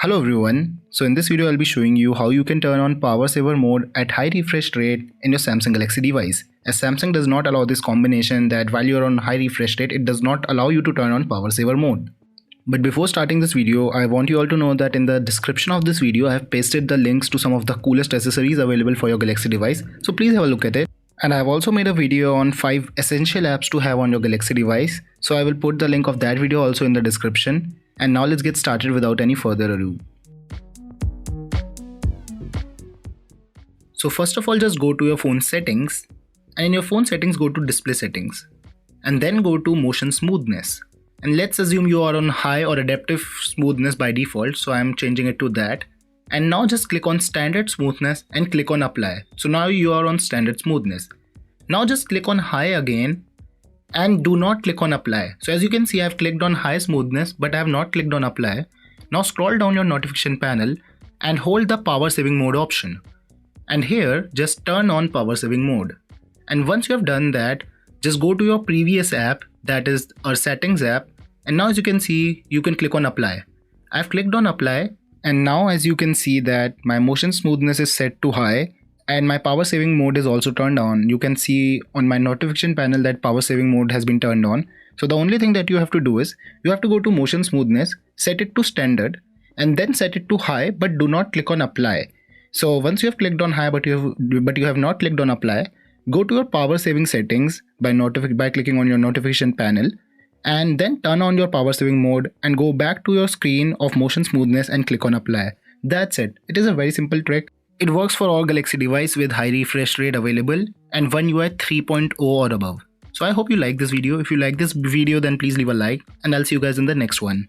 Hello everyone, so in this video I'll be showing you how you can turn on power saver mode at high refresh rate in your Samsung Galaxy device. As Samsung does not allow this combination that while you're on high refresh rate, it does not allow you to turn on power saver mode. But before starting this video, I want you all to know that in the description of this video I have pasted the links to some of the coolest accessories available for your Galaxy device, so please have a look at it. And I have also made a video on 5 essential apps to have on your Galaxy device, so I will put the link of that video also in the description. And now let's get started without any further ado. So first of all, just go to your phone settings, and in your phone settings go to display settings, and then go to motion smoothness. And let's assume you are on high or adaptive smoothness by default, so I am changing it to that. And now just click on standard smoothness and click on apply. So now you are on standard smoothness. Now just click on high again and do not click on apply. So as you can see, I have clicked on high smoothness but I have not clicked on apply. Now scroll down your notification panel and hold the power saving mode option. And here just turn on power saving mode. And once you have done that, just go to your previous app, that is our settings app, and now as you can see, you can click on apply. I've clicked on apply, and now as you can see that my motion smoothness is set to high and my power saving mode is also turned on. You can see on my notification panel that power saving mode has been turned on. So the only thing that you have to do is you have to go to motion smoothness, set it to standard, and then set it to high, but do not click on apply. So once you have clicked on high but you have not clicked on apply, go to your power saving settings by clicking on your notification panel, and then turn on your power saving mode and go back to your screen of motion smoothness and click on apply. That's it. It is a very simple trick. It works for all Galaxy device with high refresh rate available and One UI 3.0 or above. So I hope you like this video. If you like this video, then please leave a like, and I'll see you guys in the next one.